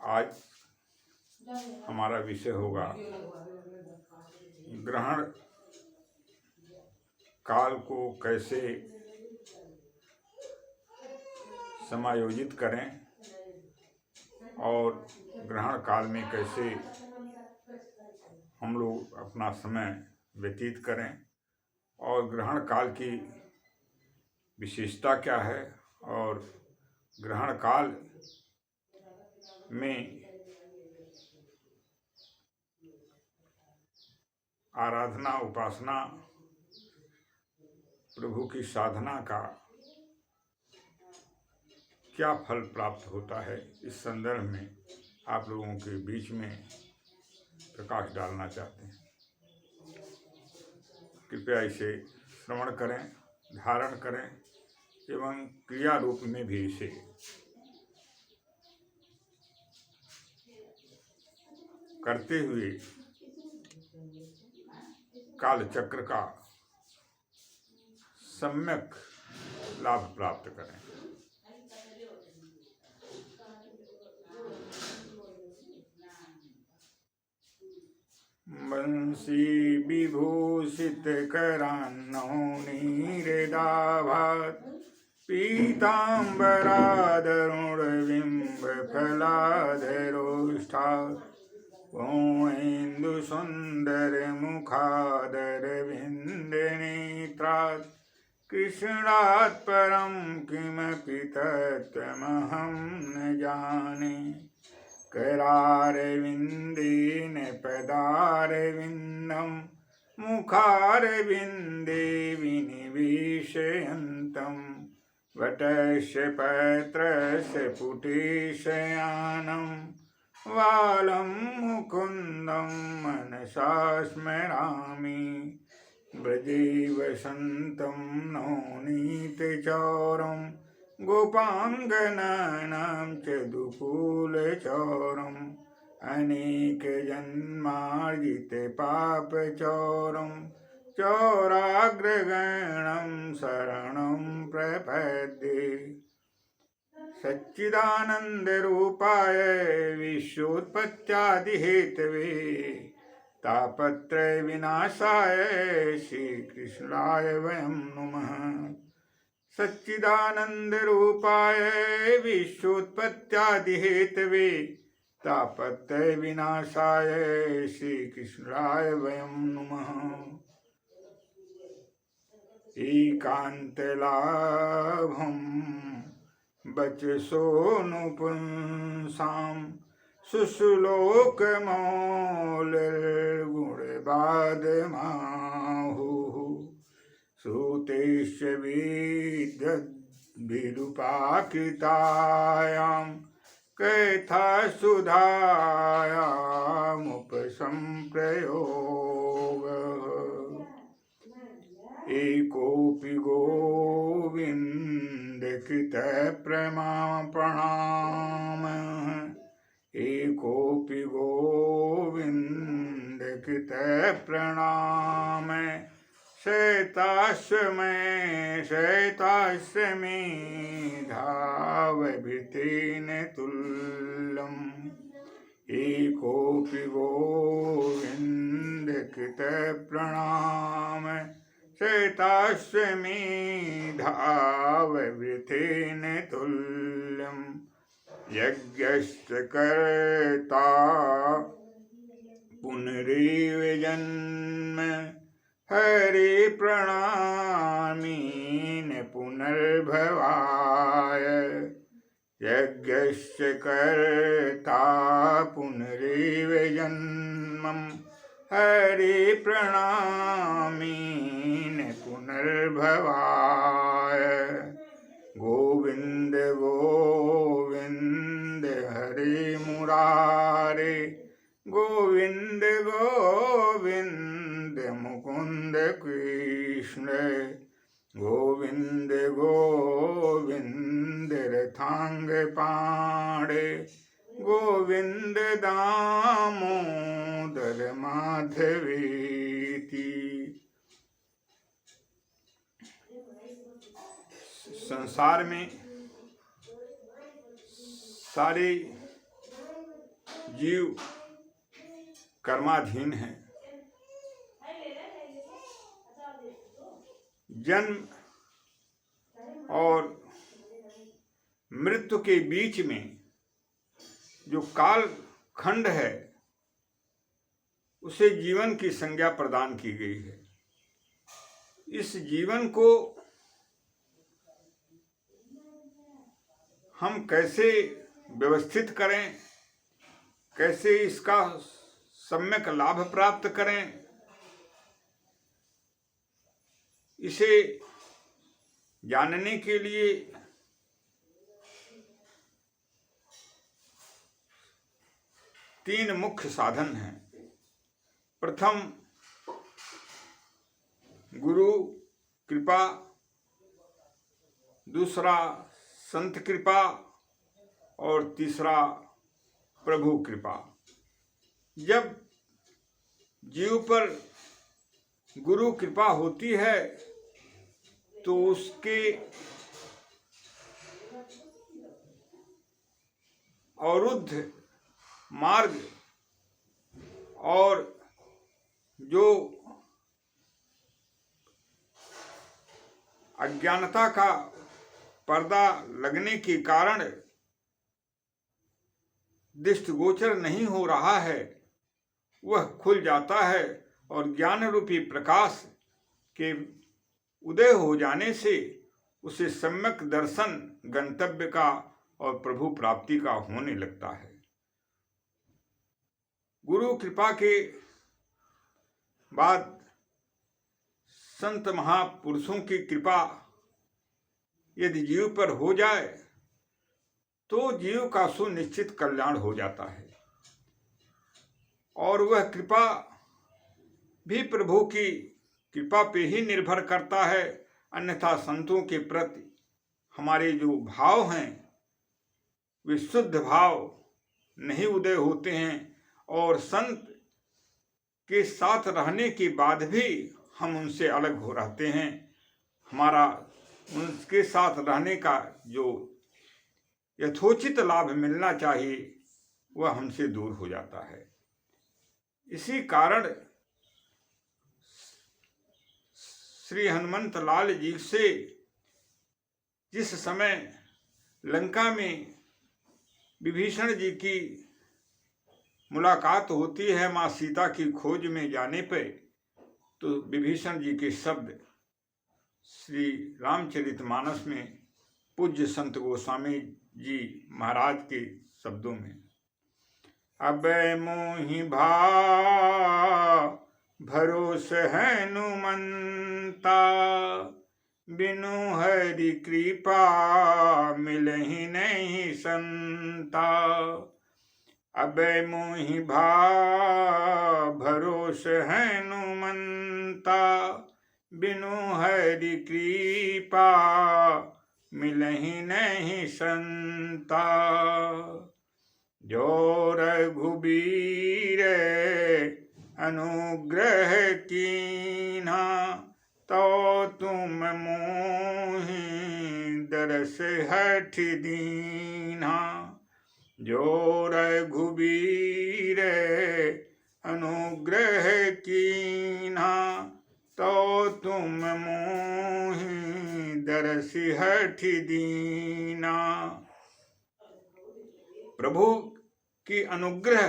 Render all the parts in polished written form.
आज हमारा विषय होगा ग्रहण काल को कैसे समायोजित करें और ग्रहण काल में कैसे हम लोग अपना समय व्यतीत करें और ग्रहण काल की विशेषता क्या है और ग्रहण काल में आराधना उपासना प्रभु की साधना का क्या फल प्राप्त होता है, इस संदर्भ में आप लोगों के बीच में प्रकाश डालना चाहते हैं। कृपया इसे श्रवण करें, धारण करें एवं क्रिया रूप में भी इसे करते हुए काल चक्र का सम्यक लाभ प्राप्त करें। बंसी विभूषित करान्नो नीरदाभात पीताम्बरादरुणबिम्ब फलाधरोष्ठात् पूर्णेन्दु सुंदर मुखादरविन्दनेत्रात् कृष्णात् परं किमपि तत्त्वमहं न जाने। करारविन्देन पदारविन्दं मुखारविन्दे विनिवेशयन्तं वटस्य पत्रस्य पुटेशयानं वालं मुकुन्दं मनसा स्मरामि। ब्रजे वसन्तं नवनीतचौरं गोपाङ्गनानां च दुकूलचौरम् अनेकजन्मार्जितपापचौरं चौराग्रगणं शरणं प्रपद्ये। सच्चिदानन्दरूपाय विश्वोत्पत्त्यादिहेतवे तापत्रयविनाशाय श्रीकृष्णाय वयं नुमः। सच्चिदानन्दरूपाय विश्वोत्पत्त्यादिहेतवे तापत्रयविनाशाय श्रीकृष्णाय वयं नुमः। एकान्तलाभं वचसोऽनुपुंसां सुश्लोकमौलिर्गुणबाधमाहुः श्रुतेश्च विद्युद्भिरुपाकृतायां कैथासुधायामुपसंप्रयोगः। एकोऽपि गोविन्दकृतप्रणामः एकोऽपि गोविन्दकृतप्रणाम शैताश्रमे धावभृतेन तुल्यम्। एकोऽपि गोविन्दकृतप्रणाम शैताश्रमे धावभृतेन तुल्यम्। यज्ञस्य कर्ता पुनरेव जन्म हरे प्रणामीन पुनर्भवाय। यज्ञस्य कर्ता पुनरेव जन्मं हरे प्रणामीन पुनर्भवाय। गोविंद गोविंद हरे मुरारे गोविंद गोविंद मुकुंद कृष्ण गोविंद गोविंद रथांग पाणे गोविंद दामोदर माधवेति। संसार में सारे जीव कर्माधीन है। जन्म और मृत्यु के बीच में जो काल खंड है उसे जीवन की संज्ञा प्रदान की गई है। इस जीवन को हम कैसे व्यवस्थित करें, कैसे इसका सम्यक लाभ प्राप्त करें, इसे जानने के लिए तीन मुख्य साधन हैं। प्रथम गुरु कृपा, दूसरा संत कृपा और तीसरा प्रभु कृपा। जब जीव पर गुरु कृपा होती है तो उसके अवरुद्ध मार्ग और जो अज्ञानता का पर्दा लगने के कारण दृष्टिगोचर नहीं हो रहा है वह खुल जाता है और ज्ञान रूपी प्रकाश के उदय हो जाने से उसे सम्यक दर्शन गंतव्य का और प्रभु प्राप्ति का होने लगता है। गुरु कृपा के बाद संत महापुरुषों की कृपा यदि जीव पर हो जाए तो जीव का सुनिश्चित कल्याण हो जाता है और वह कृपा भी प्रभु की कृपा पे ही निर्भर करता है। अन्यथा संतों के प्रति हमारे जो भाव हैं वे शुद्ध भाव नहीं उदय होते हैं और संत के साथ रहने के बाद भी हम उनसे अलग हो रहते हैं। हमारा उनके साथ रहने का जो यथोचित लाभ मिलना चाहिए वह हमसे दूर हो जाता है। इसी कारण श्री हनुमंत लाल जी से जिस समय लंका में विभीषण जी की मुलाकात होती है माँ सीता की खोज में जाने पर, तो विभीषण जी के शब्द श्री रामचरितमानस में पूज्य संत गोस्वामी जी महाराज के शब्दों में, अब मोहि भाव भरोस हनुमंता, बिनु हरि कृपा मिलहि नहीं संता। अब मोहि भाव भरोस हनुमंता, बिनु हरि कृपा मिलहि नहीं संता। जो रघुबीर अनुग्रह कीन्हा, तो तुम मोहि दरस हठ दीन्हा। जो रघुबीर अनुग्रह कीन्हा, तो तुम मोहि दरस हठ दीना। प्रभु की अनुग्रह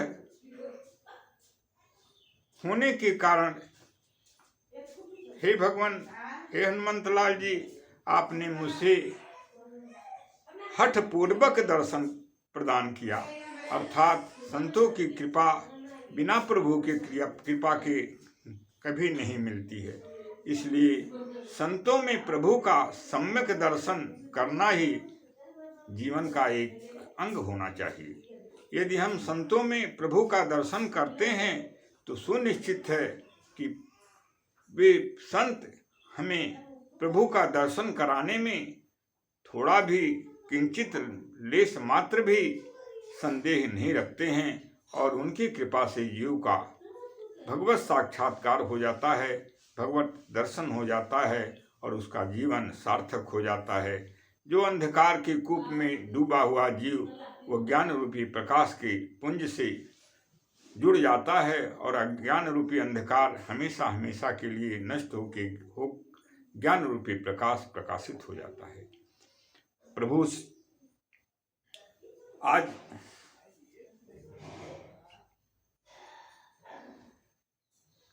होने के कारण हे भगवान, हे हनुमंत लाल जी, आपने मुझे हठ पूर्वक दर्शन प्रदान किया। अर्थात संतों की कृपा बिना प्रभु के कृपा के कभी नहीं मिलती है। इसलिए संतों में प्रभु का सम्यक दर्शन करना ही जीवन का एक अंग होना चाहिए। यदि हम संतों में प्रभु का दर्शन करते हैं तो सुनिश्चित है कि वे संत हमें प्रभु का दर्शन कराने में थोड़ा भी किंचित लेश मात्र भी संदेह नहीं रखते हैं और उनकी कृपा से जीव का भगवत साक्षात्कार हो जाता है, भगवत दर्शन हो जाता है और उसका जीवन सार्थक हो जाता है। जो अंधकार के कूप में डूबा हुआ जीव वो ज्ञान रूपी प्रकाश के पुंज से जुड़ जाता है और अज्ञान रूपी अंधकार हमेशा हमेशा के लिए नष्ट हो ज्ञान रूपी प्रकाश प्रकाशित हो जाता है। प्रभु आज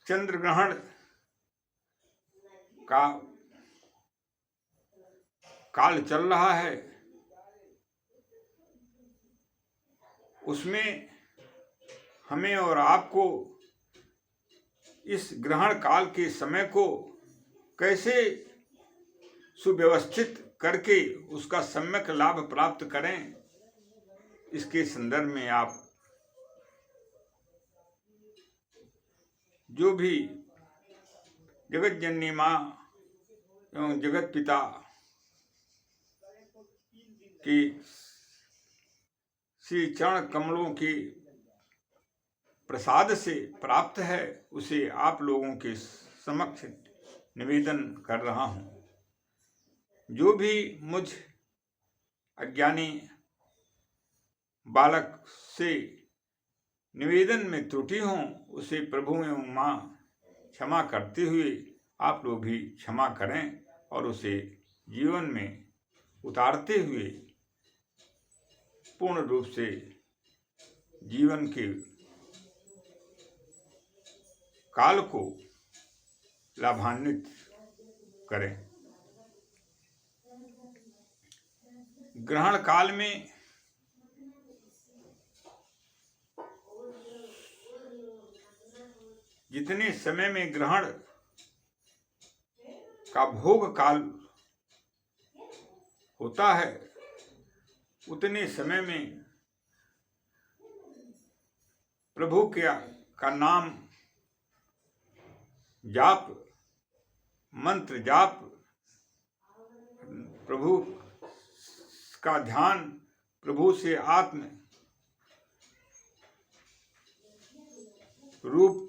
चंद्र ग्रहण का काल चल रहा है, उसमें हमें और आपको इस ग्रहण काल के समय को कैसे सुव्यवस्थित करके उसका सम्यक लाभ प्राप्त करें, इसके संदर्भ में आप जो भी जगत जननी माँ एवं जगत पिता की श्री चरण कमलों की प्रसाद से प्राप्त है, उसे आप लोगों के समक्ष निवेदन कर रहा हूँ। जो भी मुझ अज्ञानी बालक से निवेदन में त्रुटि हों, उसे प्रभु एवं माँ क्षमा करते हुए आप लोग भी क्षमा करें और उसे जीवन में उतारते हुए पूर्ण रूप से जीवन के काल को लाभान्वित करें। ग्रहण काल में जितने समय में ग्रहण का भोग काल होता है, उतने समय में प्रभु का नाम जाप, मंत्र जाप, प्रभु का ध्यान, प्रभु से आत्म रूप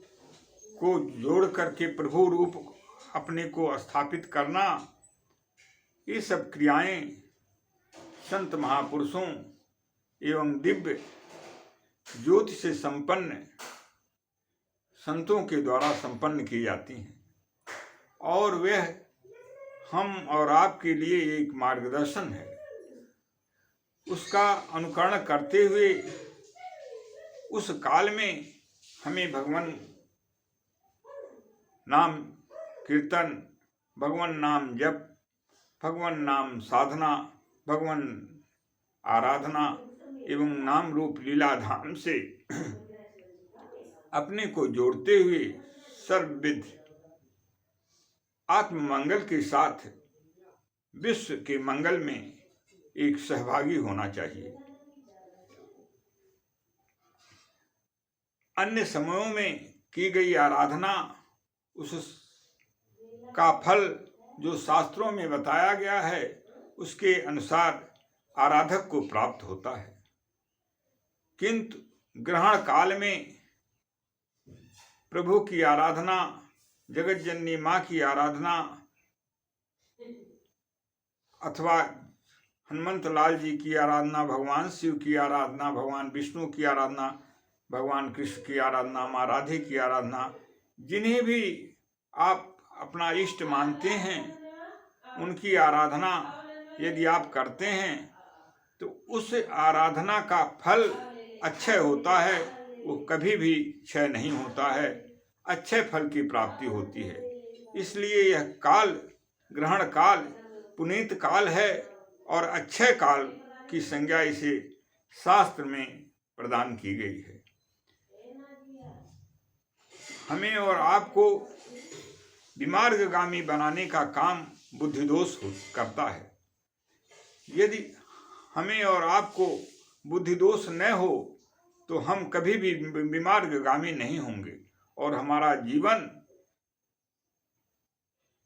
को जोड़ करके प्रभु रूप अपने को स्थापित करना, ये सब क्रियाएं संत महापुरुषों एवं दिव्य ज्योति से संपन्न संतों के द्वारा संपन्न की जाती हैं और वह हम और आपके लिए एक मार्गदर्शन है। उसका अनुकरण करते हुए उस काल में हमें भगवान नाम कीर्तन, भगवान नाम जप, भगवान नाम साधना, भगवान आराधना एवं नाम रूप लीला धाम से अपने को जोड़ते हुए सर्वविध आत्म मंगल के साथ विश्व के मंगल में एक सहभागी होना चाहिए। अन्य समयों में की गई आराधना, उस का फल जो शास्त्रों में बताया गया है, उसके अनुसार आराधक को प्राप्त होता है। किंतु ग्रहण काल में प्रभु की आराधना, जगत जननी माँ की आराधना अथवा हनुमंत लाल जी की आराधना, भगवान शिव की आराधना, भगवान विष्णु की आराधना, भगवान कृष्ण की आराधना, माँ राधे की आराधना, जिन्हें भी आप अपना इष्ट मानते हैं, उनकी आराधना यदि आप करते हैं तो उस आराधना का फल अक्षय होता है, वो कभी भी क्षय नहीं होता है, अच्छे फल की प्राप्ति होती है। इसलिए यह काल, ग्रहण काल पुनीत काल है और अक्षय काल की संज्ञा इसे शास्त्र में प्रदान की गई है। हमें और आपको विमार्गगामी बनाने का काम बुद्धिदोष करता है। यदि हमें और आपको बुद्धिदोष न हो तो हम कभी भी विमार्गगामी नहीं होंगे और हमारा जीवन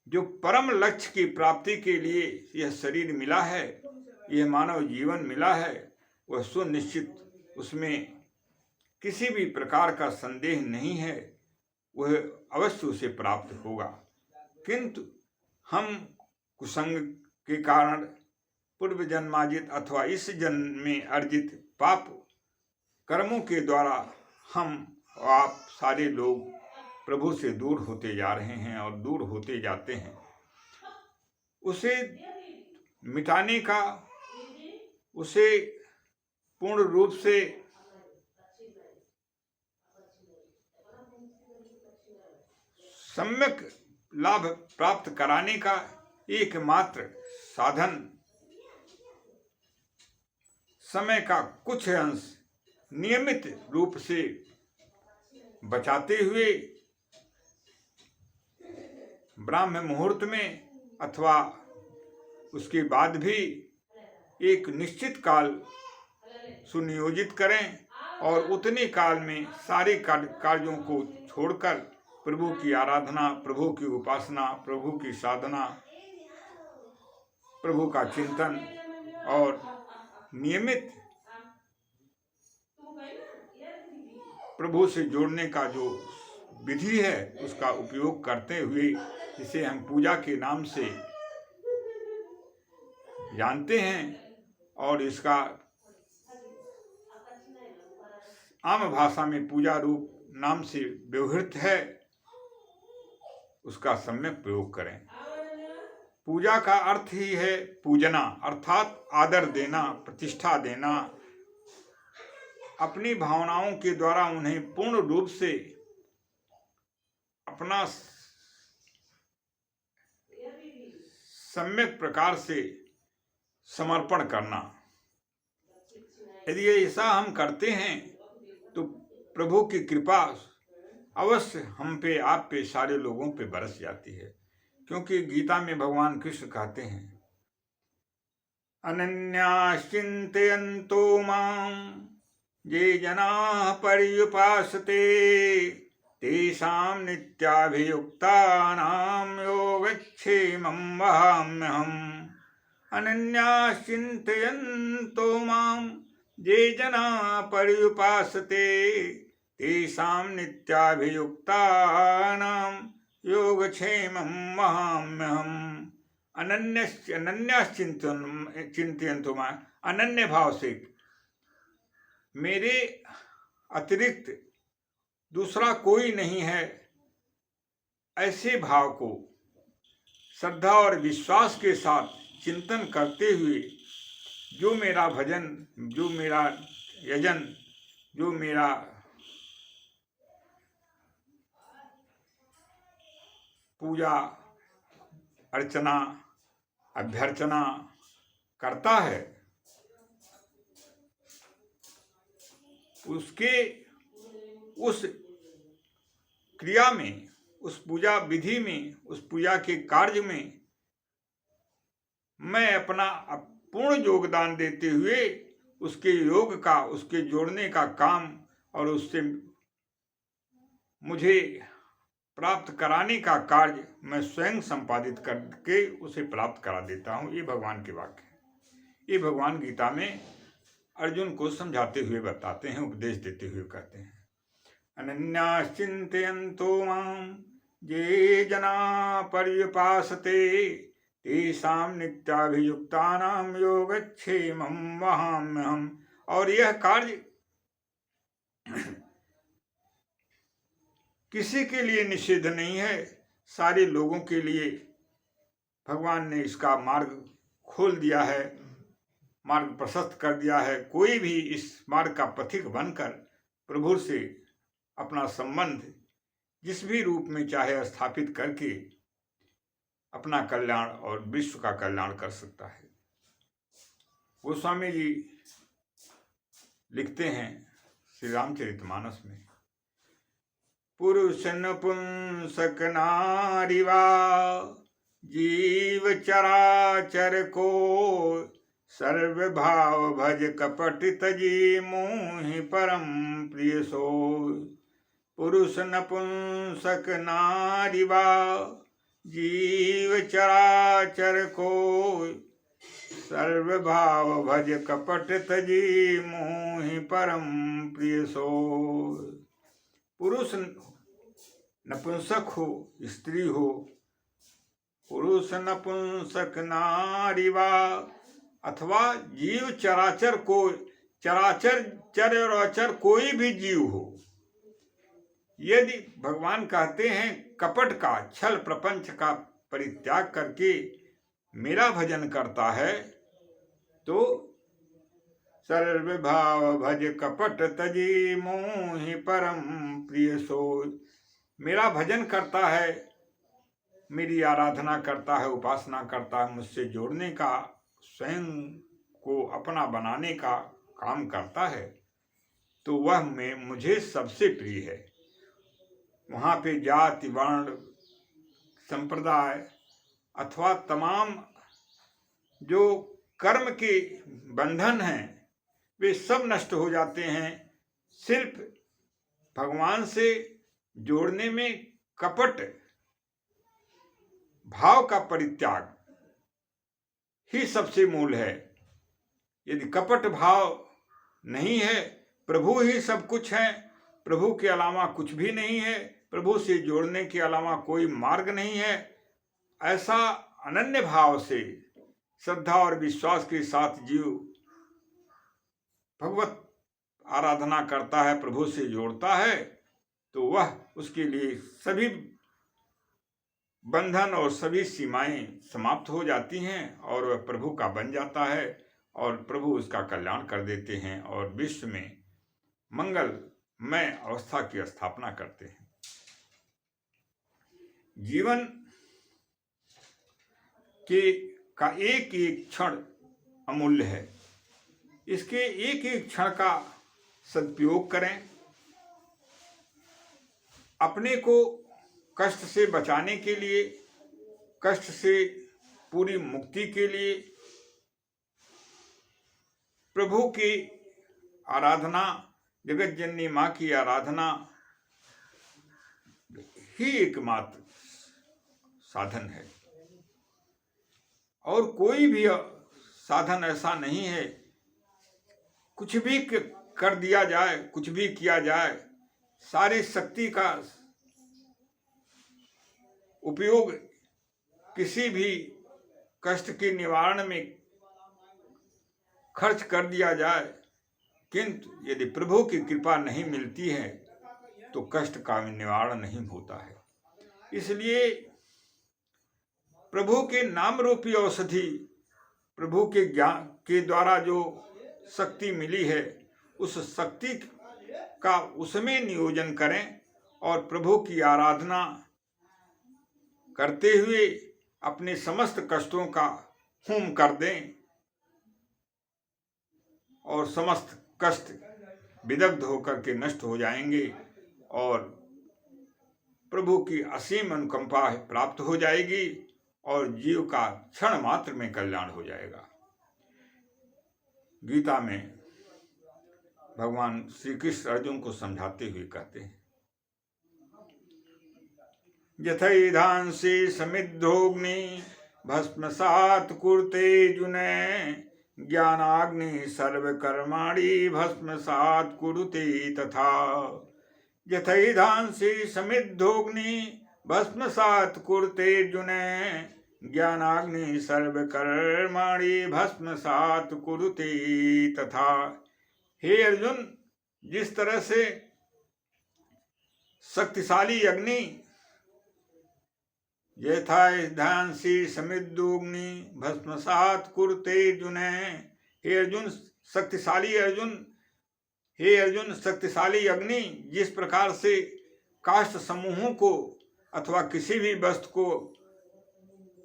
जो परम लक्ष्य की प्राप्ति के लिए यह शरीर मिला है, यह मानव जीवन मिला है, वह सुनिश्चित, उसमें किसी भी प्रकार का संदेह नहीं है, वह अवश्य उसे प्राप्त होगा। किंतु हम कुसंग के कारण पूर्व जन्मार्जित अथवा इस जन्म में अर्जित पाप कर्मों के द्वारा हम आप सारे लोग प्रभु से दूर होते जा रहे हैं और दूर होते जाते हैं। उसे मिटाने का, उसे पूर्ण रूप से सम्यक लाभ प्राप्त कराने का एकमात्र साधन समय का कुछ अंश नियमित रूप से बचाते हुए ब्राह्म मुहूर्त में अथवा उसके बाद भी एक निश्चित काल सुनियोजित करें और उतने काल में सारे कार्यों को छोड़कर प्रभु की आराधना, प्रभु की उपासना, प्रभु की साधना, प्रभु का चिंतन और नियमित प्रभु से जोड़ने का जो विधि है उसका उपयोग करते हुए, जिसे हम पूजा के नाम से जानते हैं और इसका आम भाषा में पूजा रूप नाम से व्यवहृत है, उसका सम्यक प्रयोग करें। पूजा का अर्थ ही है पूजना, अर्थात आदर देना, प्रतिष्ठा देना, अपनी भावनाओं के द्वारा उन्हें पूर्ण रूप से अपना सम्यक प्रकार से समर्पण करना। यदि ऐसा हम करते हैं तो प्रभु की कृपा अवश्य हम पे, आप पे, सारे लोगों पे बरस जाती है। क्योंकि गीता में भगवान कृष्ण कहते हैं, अनन्याश्चिन्तयन्तो मां ये जनाः पर्युपासते तेषां नित्याभियुक्तानां योगक्षेमं वहाम्यहम्। अनन्याश्चिन्तयन्तो मां ये जनाः पर्युपासते तेषां नित्याभियुक्तानां योगक्षेमं वहाम्यहम्। चिंतयन्तु मां, अनन्य भाव से, मेरे अतिरिक्त दूसरा कोई नहीं है, ऐसे भाव को श्रद्धा और विश्वास के साथ चिंतन करते हुए जो मेरा भजन, जो मेरा यजन, जो मेरा पूजा अर्चना अभ्यर्चना करता है, उसके उस क्रिया में, उस पूजा विधि में, उस पूजा के कार्य में मैं अपना पूर्ण योगदान देते हुए उसके योग का, उसके जोड़ने का काम और उससे मुझे प्राप्त कराने का कार्य मैं स्वयं संपादित करके उसे प्राप्त करा देता हूँ। ये भगवान के वाक्य है। ये भगवान गीता में अर्जुन को समझाते हुए बताते हैं, उपदेश देते हुए कहते हैं, अनन्याश्चिन्तयन्तो मां ये जना पर्युपासते तेषां नित्याभियुक्तानां योगक्षेमं वहाम्यहम्। और यह कार्य किसी के लिए निषिद्ध नहीं है, सारे लोगों के लिए भगवान ने इसका मार्ग खोल दिया है, मार्ग प्रशस्त कर दिया है। कोई भी इस मार्ग का पथिक बनकर प्रभु से अपना संबंध जिस भी रूप में चाहे स्थापित करके अपना कल्याण और विश्व का कल्याण कर सकता है। गोस्वामी जी लिखते हैं श्री रामचरितमानस में, पुरुष नपुंसक नारी वा जीव चराचर को सर्वभाव भज कपट तजी मोहि परम प्रिय सोय। पुरुष नपुंसक नारी वा जीव चराचर को सर्वभाव भज कपट तजी मोहि परम प्रिय सोय। पुरुष नपुंसक हो, स्त्री हो, पुरुष नपुंसक नारी वा, अथवा जीव चराचर को, चराचर चर और अचर कोई भी जीव हो, यदि भगवान कहते हैं कपट का, छल प्रपंच का परित्याग करके मेरा भजन करता है तो सर्वभाव भज कपट तजी मोहि परम प्रिय सोय। मेरा भजन करता है, मेरी आराधना करता है, उपासना करता है, मुझसे जोड़ने का, स्वयं को अपना बनाने का काम करता है तो वह मुझे सबसे प्रिय है। वहाँ पे जाति वर्ण संप्रदाय अथवा तमाम जो कर्म के बंधन हैं वे सब नष्ट हो जाते हैं। सिर्फ भगवान से जोड़ने में कपट भाव का परित्याग ही सबसे मूल है। यदि कपट भाव नहीं है, प्रभु ही सब कुछ है, प्रभु के अलावा कुछ भी नहीं है, प्रभु से जोड़ने के अलावा कोई मार्ग नहीं है, ऐसा अनन्य भाव से श्रद्धा और विश्वास के साथ जीव भगवत आराधना करता है, प्रभु से जोड़ता है तो वह उसके लिए सभी बंधन और सभी सीमाएं समाप्त हो जाती हैं और वह प्रभु का बन जाता है और प्रभु उसका कल्याण कर देते हैं और विश्व में मंगलमय अवस्था की स्थापना करते हैं। जीवन का एक एक क्षण अमूल्य है, इसके एक एक क्षण का सदुपयोग करें। अपने को कष्ट से बचाने के लिए, कष्ट से पूरी मुक्ति के लिए प्रभु की आराधना, जगत जननी माँ की आराधना ही एकमात्र साधन है और कोई भी साधन ऐसा नहीं है। कुछ भी कर दिया जाए, कुछ भी किया जाए, सारी शक्ति का उपयोग किसी भी कष्ट के निवारण में खर्च कर दिया जाए, किंतु यदि प्रभु की कृपा नहीं मिलती है तो कष्ट का निवारण नहीं होता है। इसलिए प्रभु के नाम रूपी औषधि, प्रभु के ज्ञान के द्वारा जो शक्ति मिली है उस शक्ति का उसमें नियोजन करें और प्रभु की आराधना करते हुए अपने समस्त कष्टों का होम कर दें और समस्त कष्ट विदग्ध होकर के नष्ट हो जाएंगे और प्रभु की असीम अनुकंपा प्राप्त हो जाएगी और जीव का क्षण मात्र में कल्याण हो जाएगा। गीता में भगवान श्री कृष्ण अर्जुन को समझाते हुए कहते हैं, यथैधांसि समिद्धोग्नि भस्मसात् कुरुते जुने ज्ञानाग्नि सर्वकर्माणि भस्मसात् कुरुते तथा। यथैधांसि समिद्धोग्नि भस्मसात् कुरुते जुने ज्ञानाग्नि सर्वकर्माणि भस्मसात् कुरुते तथा। हे अर्जुन, जिस तरह से शक्तिशाली अग्नि यथाधांसि समिद्धोग्नि भस्मसात् कुरुते जुने, हे अर्जुन शक्तिशाली अग्नि जिस प्रकार से काष्ठ समूहों को अथवा किसी भी वस्तु को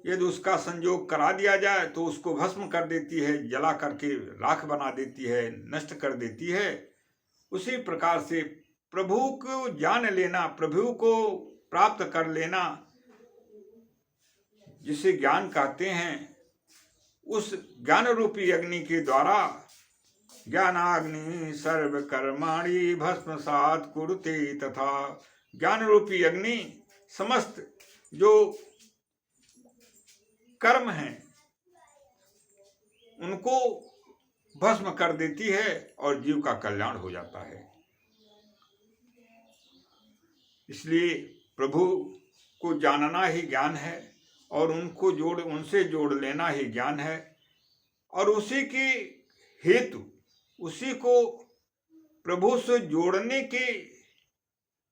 यदि उसका संयोग करा दिया जाए तो उसको भस्म कर देती है, जला करके राख बना देती है, नष्ट कर देती है, उसी प्रकार से प्रभु को जान लेना, प्रभु को प्राप्त कर लेना, जिसे ज्ञान कहते हैं, उस ज्ञान रूपी अग्नि के द्वारा ज्ञानाग्नि सर्व कर्माणि भस्मसात् कुरुते तथा। ज्ञान रूपी अग्नि समस्त जो कर्म हैं उनको भस्म कर देती है और जीव का कल्याण हो जाता है। इसलिए प्रभु को जानना ही ज्ञान है और उनसे जोड़ लेना ही ज्ञान है और उसी के हेतु, उसी को प्रभु से जोड़ने के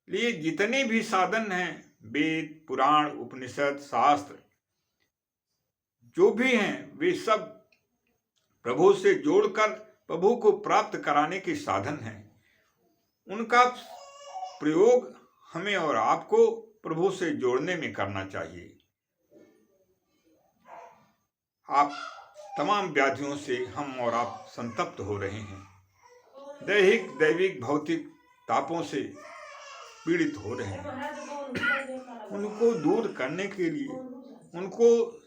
लिए जितने भी साधन हैं, वेद, पुराण, उपनिषद, शास्त्र जो भी हैं, वे सब प्रभु से जोड़कर प्रभु को प्राप्त कराने के साधन हैं। उनका प्रयोग हमें और आपको प्रभु से जोड़ने में करना चाहिए। आप तमाम व्याधियों से हम और आप संतप्त हो रहे हैं, दैहिक, दैविक, भौतिक तापों से पीड़ित हो रहे हैं। उनको दूर करने के लिए, उनको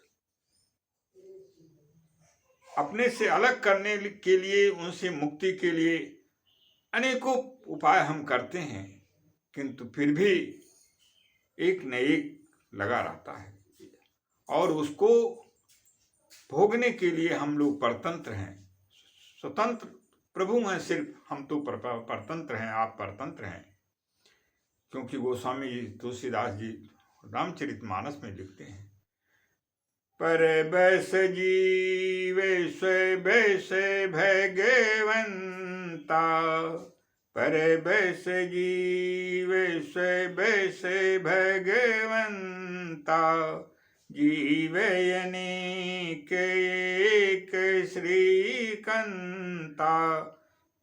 अपने से अलग करने के लिए, उनसे मुक्ति के लिए अनेकों उपाय हम करते हैं, किंतु फिर भी एक न एक लगा रहता है और उसको भोगने के लिए हम लोग परतंत्र हैं। स्वतंत्र प्रभु हैं सिर्फ, हम तो परतंत्र हैं, आप परतंत्र हैं। क्योंकि गोस्वामी जी तुलसीदास जी रामचरितमानस में लिखते हैं, पर बैस जीवे स्व बैस भगवंता, पर बैस जीवे स्व बैस भगवंता, जीवयनेक एक श्रीकंता,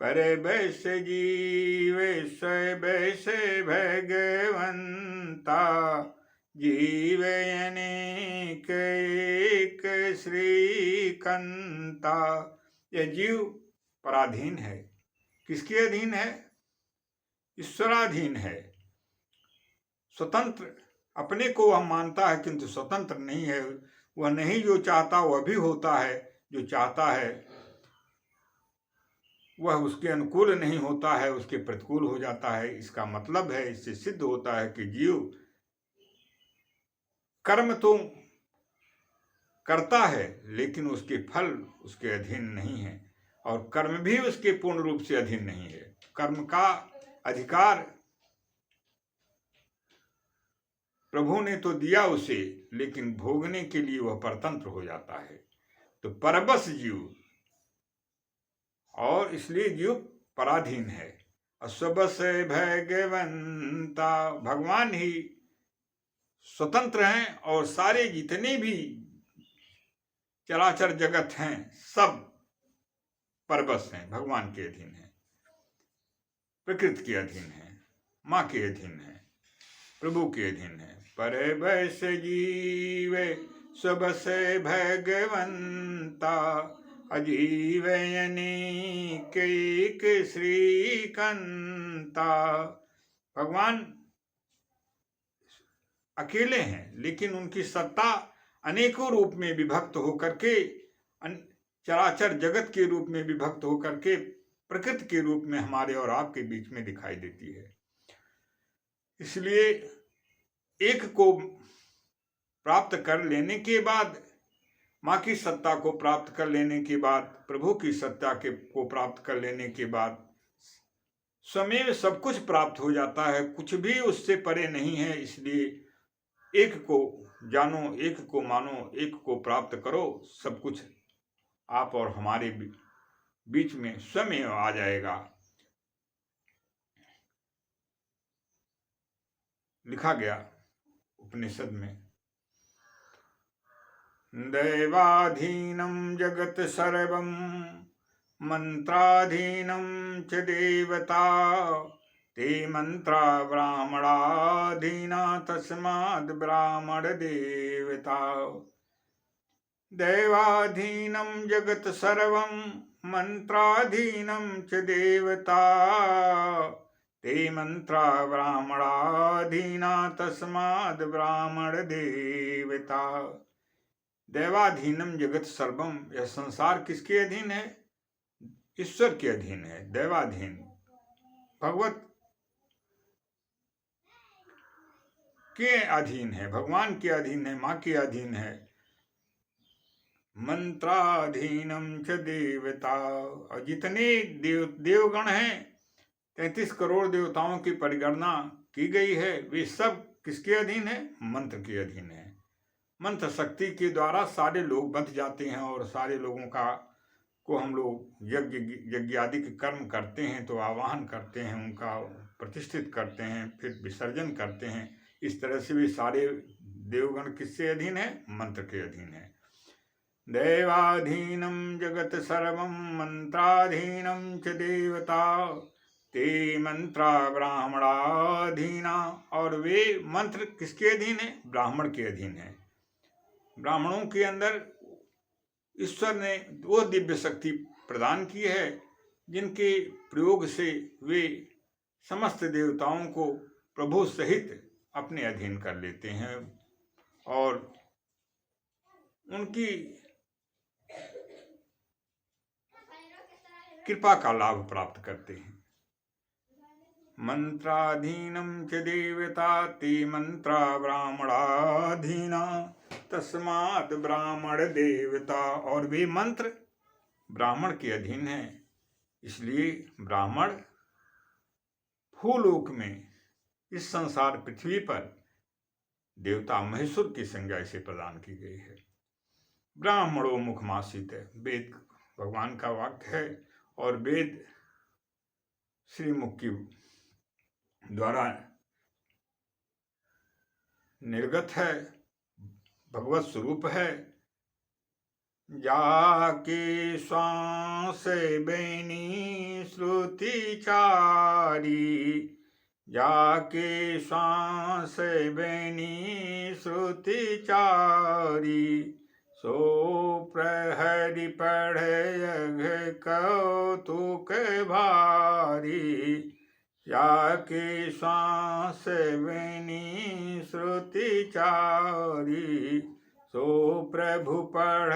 पर बैस जीवे स्व बैस भगवंता, जीवयनेक एक श्रीकंता। यह जीव पराधीन है। किसके अधीन है? ईश्वराधीन है। स्वतंत्र अपने को वह मानता है, किंतु स्वतंत्र नहीं है। वह नहीं जो चाहता वह भी होता है, जो चाहता है वह उसके अनुकूल नहीं होता है, उसके प्रतिकूल हो जाता है। इसका मतलब है, इससे सिद्ध होता है कि जीव कर्म तो करता है, लेकिन उसके फल उसके अधीन नहीं है, और कर्म भी उसके पूर्ण रूप से अधीन नहीं है। कर्म का अधिकार प्रभु ने तो दिया उसे, लेकिन भोगने के लिए वह परतंत्र हो जाता है। तो परबस जीव, और इसलिए जीव पराधीन है। अस्वबस भगवंता, भगवान ही स्वतंत्र हैं और सारे जितने भी चराचर जगत हैं सब परबस हैं, भगवान के अधीन हैं, प्रकृति के अधीन हैं, माँ के अधीन हैं, प्रभु के अधीन हैं। पर बैस जीवे सबस भगवंता, अजीवयनेक एक श्रीकंता। भगवान अकेले हैं, लेकिन उनकी सत्ता अनेकों रूप में विभक्त होकर के, चराचर जगत के रूप में विभक्त होकर के प्रकृति के रूप में हमारे और आपके बीच में दिखाई देती है। इसलिए एक को प्राप्त कर लेने के बाद, माँ की सत्ता को प्राप्त कर लेने के बाद, प्रभु की सत्ता को प्राप्त कर लेने के बाद स्वयं सब कुछ प्राप्त हो जाता है, कुछ भी उससे परे नहीं है। इसलिए एक को जानो, एक को मानो, एक को प्राप्त करो, सब कुछ आप और हमारे बीच में स्वयं आ जाएगा। लिखा गया उपनिषद में, दैवाधीनं जगत सर्वं मंत्राधीनं च देवता, ते मंत्रा ब्राह्मणाधीना तस्माद् ब्राह्मण देवता। दैवाधीनं जगत सर्वं मंत्राधीनं च देवता, ते मंत्रा ब्राह्मणाधीना तस्माद् ब्राह्मण देवता। दैवाधीनम जगत सर्वम, यह संसार किसके अधीन है? ईश्वर के अधीन है। दैवाधीन भगवत के अधीन है, भगवान के अधीन है, माँ के अधीन है। मंत्राधीनम च देवता, और जितने देवगण हैं, 33 करोड़ देवताओं की परिगणना की गई है, वे सब किसके अधीन है? मंत्र के अधीन है। मंत्र शक्ति के द्वारा सारे लोग बंध जाते हैं, और सारे लोगों को हम लोग यज्ञ आदि के कर्म करते हैं, तो आवाहन करते हैं, उनका प्रतिष्ठित करते हैं, फिर विसर्जन करते हैं। इस तरह से भी सारे देवगण किसके अधीन है? मंत्र के अधीन है। दैवाधीनं जगत सर्वं मंत्राधीनं च देवता ते मंत्रा ब्राह्मणाधीना। और वे मंत्र किसके अधीन है? ब्राह्मण के अधीन है। ब्राह्मणों के अंदर ईश्वर ने वो दिव्य शक्ति प्रदान की है जिनके प्रयोग से वे समस्त देवताओं को प्रभु सहित अपने अधीन कर लेते हैं और उनकी कृपा का लाभ प्राप्त करते हैं। मंत्राधीनं च देवता ते मंत्रा ब्राह्मणाधीना तस्मात् ब्राह्मण देवता। और वे मंत्र ब्राह्मण के अधीन है, इसलिए ब्राह्मण भूलोक में, इस संसार पृथ्वी पर देवता महेश्वर की संज्ञा इसे प्रदान की गई है। ब्राह्मणों मुखमासित है, वेद भगवान का वाक्य है और वेद श्री मुख की द्वारा निर्गत है, भगवत स्वरूप है। जाके श्वास बैनी श्रुति चारी, जाके श्वास बैनी श्रुति चारी, सो प्रहरि पढ़ कौतुक भारी, जाके श्वास बैनी श्रुति चारी, सो प्रभु पढ़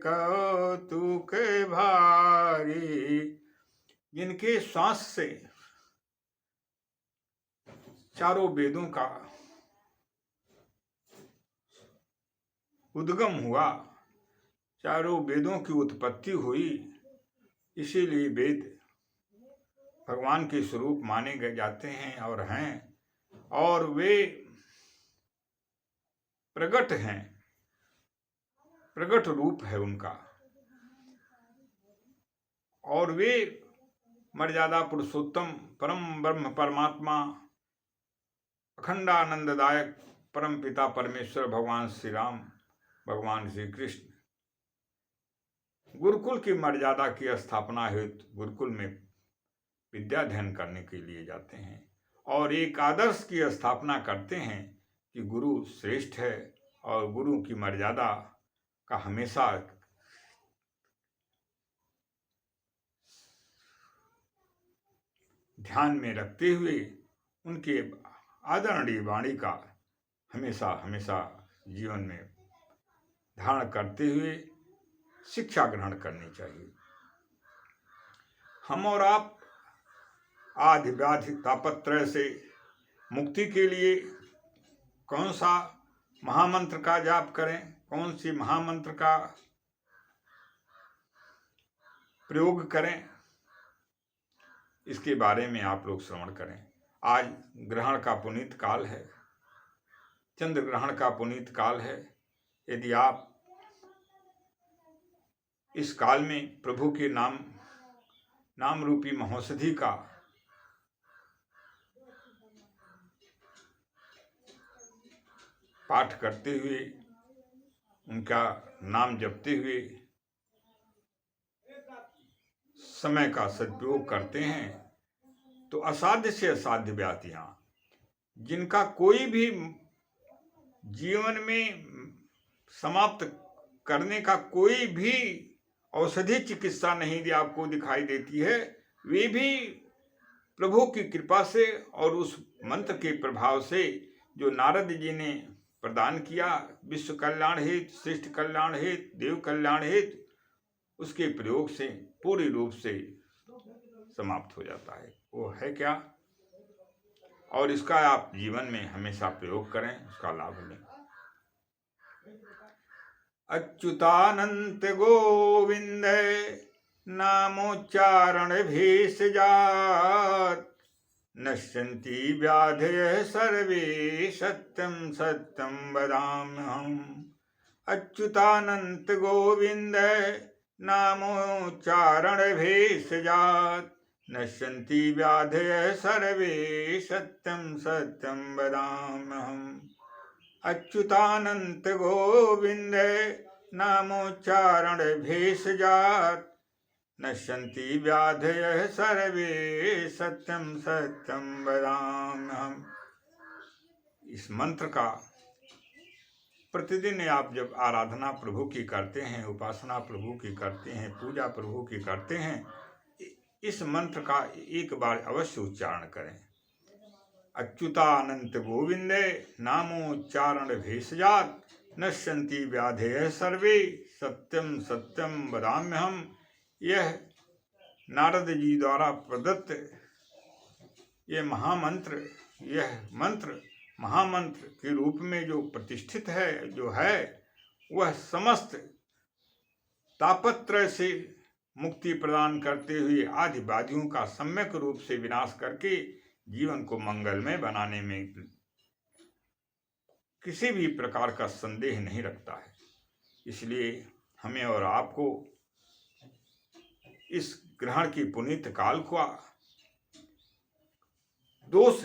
कौतुक भारी। जिनके श्वास से चारों वेदों का उद्गम हुआ, चारों वेदों की उत्पत्ति हुई, इसीलिए वेद भगवान के स्वरूप माने गए जाते हैं और हैं, और वे प्रगट हैं, प्रगट रूप है उनका, और वे मर्यादा पुरुषोत्तम परम ब्रह्म परमात्मा अखंडानंददायक परम पिता परमेश्वर भगवान श्री राम, भगवान श्री कृष्ण गुरुकुल की मर्यादा की स्थापना हेतु गुरुकुल में विद्या अध्ययन करने के लिए जाते हैं और एक आदर्श की स्थापना करते हैं कि गुरु श्रेष्ठ है और गुरु की मर्यादा का हमेशा ध्यान में रखते हुए उनके आदरणीय वाणी का हमेशा हमेशा जीवन में धारण करते हुए शिक्षा ग्रहण करनी चाहिए। हम और आप आदि व्याधि तापत्रय से मुक्ति के लिए कौन सा महामंत्र का जाप करें, कौन सी महामंत्र का प्रयोग करें, इसके बारे में आप लोग श्रवण करें। आज ग्रहण का पुनीत काल है, चंद्र ग्रहण का पुनीत काल है। यदि आप इस काल में प्रभु के नाम रूपी महौषधि का पाठ करते हुए, उनका नाम जपते हुए समय का सदुपयोग करते हैं तो असाध्य से असाध्य व्याधियां, जिनका कोई भी जीवन में समाप्त करने का कोई भी औषधि चिकित्सा नहीं आपको दिखाई देती है, वे भी प्रभु की कृपा से और उस मंत्र के प्रभाव से जो नारद जी ने प्रदान किया, विश्व कल्याण हेतु, सृष्टि कल्याण हेतु, देव कल्याण हेतु, उसके प्रयोग से पूरी रूप से समाप्त हो जाता है। वो है क्या? और इसका आप जीवन में हमेशा प्रयोग करें, उसका लाभ लें। अच्युतानंत गोविंद नामोच्चारण भेषजात, नश्यन्ति व्याधयः सर्वे सत्यं सत्यं वदाम्यहम्। अच्युतानंत गोविंद नामोच्चारण भेषजात, नश्यन्ति व्याधयः सर्वे सत्यं सत्यं वदाम्यहम्। अच्युतानंत गोविंद नामोच्चारण भेषजात् नश्यन्ति व्याधयः सर्वे सत्यं सत्यं वदाम्यहम्। इस मंत्र का प्रतिदिन आप जब आराधना प्रभु की करते हैं, उपासना प्रभु की करते हैं, पूजा प्रभु की करते हैं, इस मंत्र का एक बार अवश्य उच्चारण करें। अच्युतानंत गोविंदे नामोच्चारण भेषजात नश्यन्ति व्याधयः सर्वे सत्यम सत्यम वदाम्यहम्। यह नारद जी द्वारा प्रदत्त यह महामंत्र, यह मंत्र महामंत्र के रूप में जो प्रतिष्ठित है, जो है, वह समस्त तापत्रय से मुक्ति प्रदान करते हुए आदिवादियों का सम्यक रूप से विनाश करके जीवन को मंगलमय बनाने में किसी भी प्रकार का संदेह नहीं रखता है। इसलिए हमें और आपको इस ग्रहण की पुनीत काल का दोष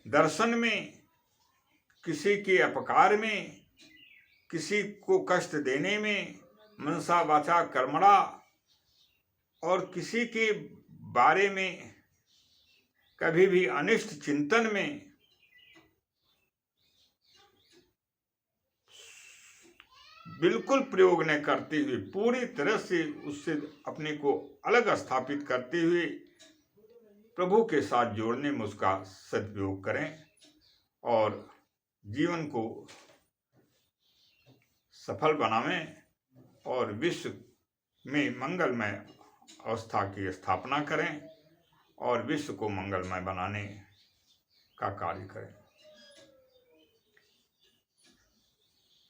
दर्शन में, किसी के अपकार में, किसी को कष्ट देने में, मनसा वाचा कर्मणा, और किसी के बारे में कभी भी अनिष्ट चिंतन में बिल्कुल प्रयोग न करते हुए, पूरी तरह से उससे अपने को अलग स्थापित करते हुए प्रभु के साथ जोड़ने में उसका सदुपयोग करें और जीवन को सफल बनावें और विश्व में मंगलमय अवस्था की स्थापना करें और विश्व को मंगलमय बनाने का कार्य करें।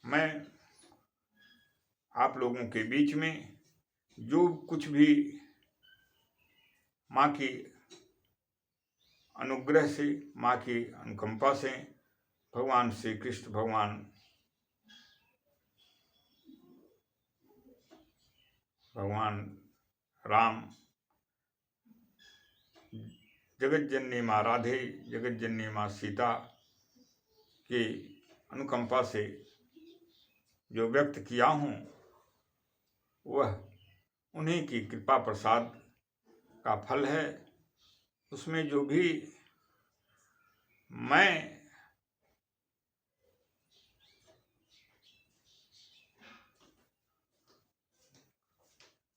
मैं आप लोगों के बीच में जो कुछ भी माँ की अनुग्रह से, माँ की अनुकंपा से, भगवान श्री कृष्ण, भगवान राम, जगत जननी माँ राधे, जगत जननी माँ सीता की अनुकंपा से जो व्यक्त किया हूँ, वह उन्हीं की कृपा प्रसाद का फल है। उसमें जो भी मैं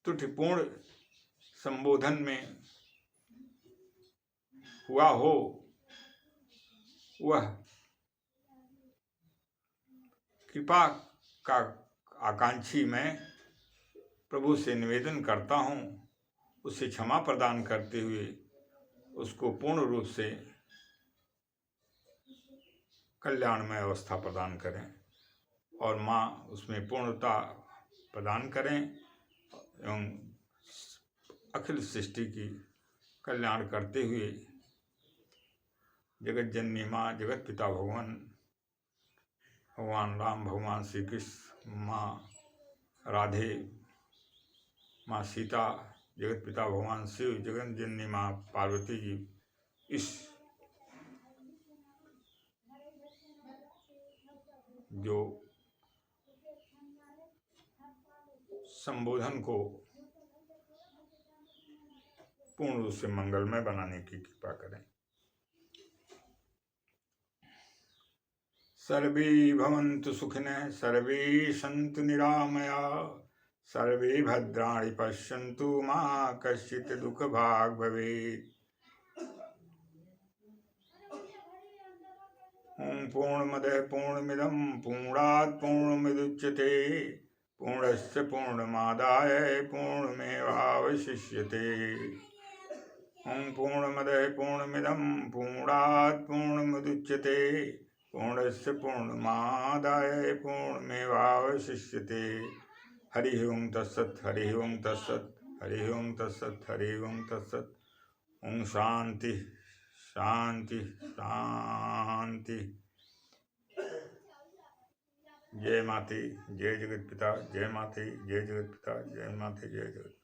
त्रुटिपूर्ण संबोधन में हुआ हो, वह कृपा का आकांक्षी मैं प्रभु से निवेदन करता हूँ, उसे क्षमा प्रदान करते हुए उसको पूर्ण रूप से कल्याणमय अवस्था प्रदान करें और माँ उसमें पूर्णता प्रदान करें एवं अखिल सृष्टि की कल्याण करते हुए जगत जननी माँ, जगत पिता भगवान राम, भगवान श्री कृष्ण, माँ राधे, माँ सीता, जगत पिता भगवान शिव, जगत जननी माँ पार्वती जी, इस जो संबोधन को पूर्ण रूप से मंगलमय बनाने की कृपा करें। सर्वे भवन्तु सुखिनः, सर्वे सन्तु निरामयाः, सर्वे भद्राणि पश्यन्तु मा कश्चित् दुःखभाग् भवेत्। ॐ पूर्णमदः पूर्णमिदं पूर्णात् पूर्णमुदच्यते पूर्णस्य पूर्णमादाय पूर्णमेवावशिष्यते। ॐ पूर्णमदः पूर्णमिदं पूर्णात् पूर्णमुदच्यते पूर्णस्य पूर्णमादाय पूर्णमेवावशिष्यते। हरि ओं तत्सत्, हरि ओं तत्सत्, हरि ओं तत्सत्, हरि ओं तत्सत्। ओं शांति शांति शांति। जय माते, जय जगत पिता, जय माते, जय जगत पिता, जय माते, जय जगत।